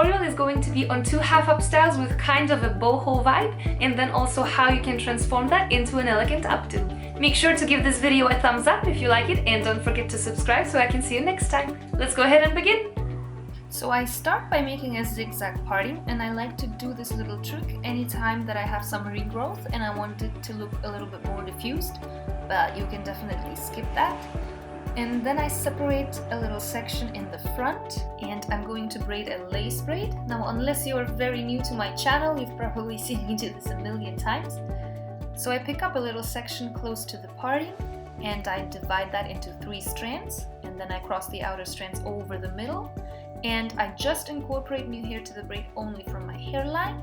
tutorial is going to be on 2 half-up styles with kind of a boho vibe, and then also how you can transform that into an elegant updo. Make sure to give this video a thumbs up if you like it, and don't forget to subscribe so I can see you next time. Let's go ahead and begin! So I start by making a zigzag parting, and I like to do this little trick anytime that I have some regrowth and I want it to look a little bit more diffused, but you can definitely skip that. And then I separate a little section in the front, and I'm going to braid a lace braid. Now, unless you're very new to my channel, you've probably seen me do this a million times. So I pick up a little section close to the parting, and I divide that into 3 strands, and then I cross the outer strands over the middle, and I just incorporate new hair to the braid only from my hairline,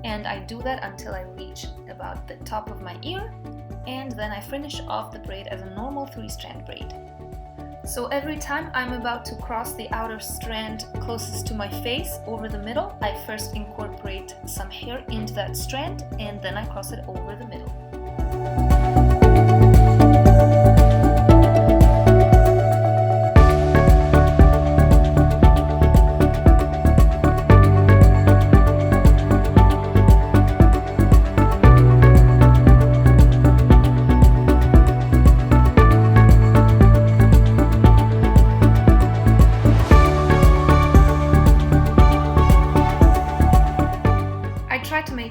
and I do that until I reach about the top of my ear, and then I finish off the braid as a normal 3-strand braid. So every time I'm about to cross the outer strand closest to my face over the middle, I first incorporate some hair into that strand, and then I cross it over the middle.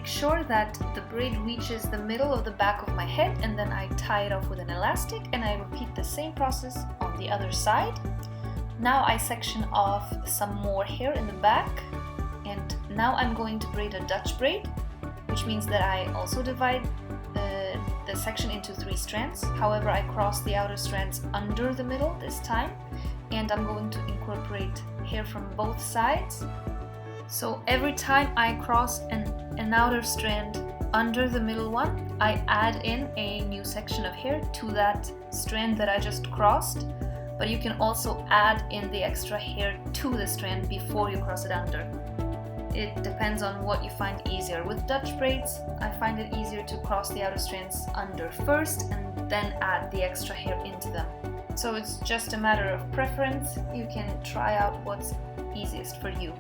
Sure that the braid reaches the middle of the back of my head, and then I tie it off with an elastic, and I repeat the same process on the other side. Now I section off some more hair in the back, and now I'm going to braid a Dutch braid, which means that I also divide the section into 3 strands. However, I cross the outer strands under the middle this time, and I'm going to incorporate hair from both sides. So every time I cross an outer strand under the middle one, I add in a new section of hair to that strand that I just crossed, but you can also add in the extra hair to the strand before you cross it under. It depends on what you find easier. With Dutch braids, I find it easier to cross the outer strands under first and then add the extra hair into them. So it's just a matter of preference. You can try out what's easiest for you.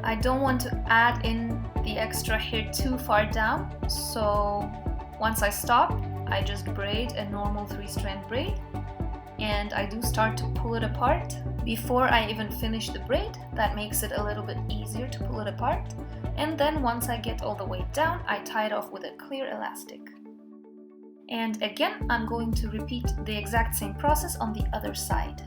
I don't want to add in the extra hair too far down, so once I stop, I just braid a normal 3-strand braid, and I do start to pull it apart before I even finish the braid. That makes it a little bit easier to pull it apart, and then once I get all the way down, I tie it off with a clear elastic. And again, I'm going to repeat the exact same process on the other side.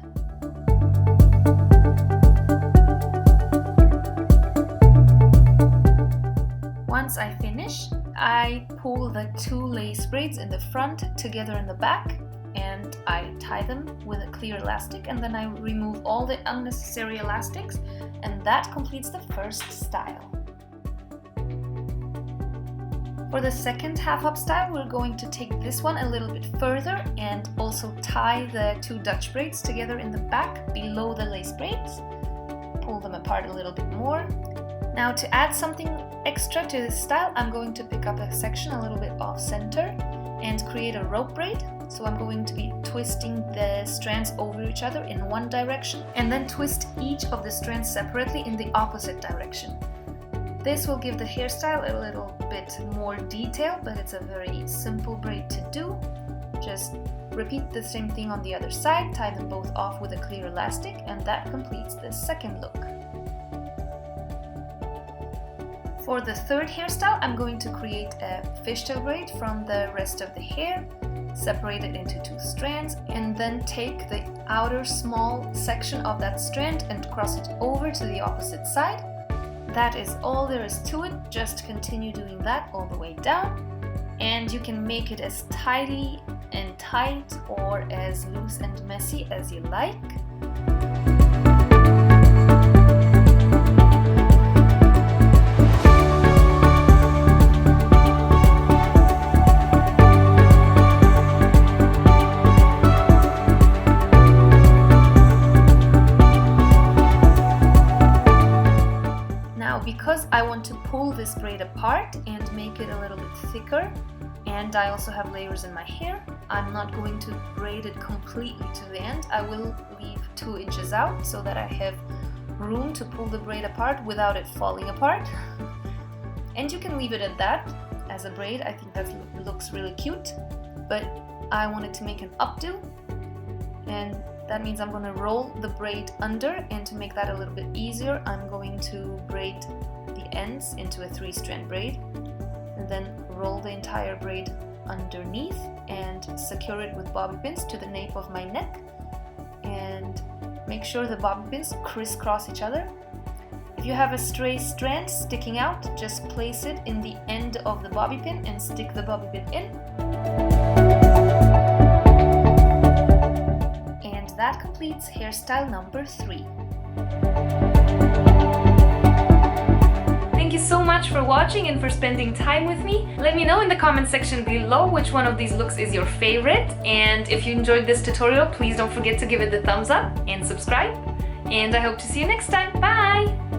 Once I finish, I pull the 2 lace braids in the front together in the back, and I tie them with a clear elastic, and then I remove all the unnecessary elastics, and that completes the first style. For the second half-up style, we're going to take this one a little bit further and also tie the 2 Dutch braids together in the back below the lace braids. Pull them apart a little bit more. Now, to add something extra to this style, I'm going to pick up a section a little bit off center and create a rope braid. So I'm going to be twisting the strands over each other in one direction, and then twist each of the strands separately in the opposite direction. This will give the hairstyle a little bit more detail, but it's a very simple braid to do. Just repeat the same thing on the other side, tie them both off with a clear elastic, and that completes the second look. For the third hairstyle, I'm going to create a fishtail braid from the rest of the hair, separate it into 2 strands, and then take the outer small section of that strand and cross it over to the opposite side. That is all there is to it. Just continue doing that all the way down, and you can make it as tidy and tight or as loose and messy as you like. Now, because I want to pull this braid apart and make it a little bit thicker, and I also have layers in my hair, I'm not going to braid it completely to the end. I will leave 2 inches out so that I have room to pull the braid apart without it falling apart. And you can leave it at that as a braid. I think that looks really cute, but I wanted to make an updo, and that means I'm going to roll the braid under, and to make that a little bit easier, I'm going to braid the ends into a 3-strand braid, and then roll the entire braid underneath and secure it with bobby pins to the nape of my neck, and make sure the bobby pins crisscross each other. If you have a stray strand sticking out, just place it in the end of the bobby pin and stick the bobby pin in. And that completes hairstyle number 3. Thank you so much for watching and for spending time with me. Let me know in the comment section below which one of these looks is your favorite. And if you enjoyed this tutorial, please don't forget to give it the thumbs up and subscribe. And I hope to see you next time. Bye!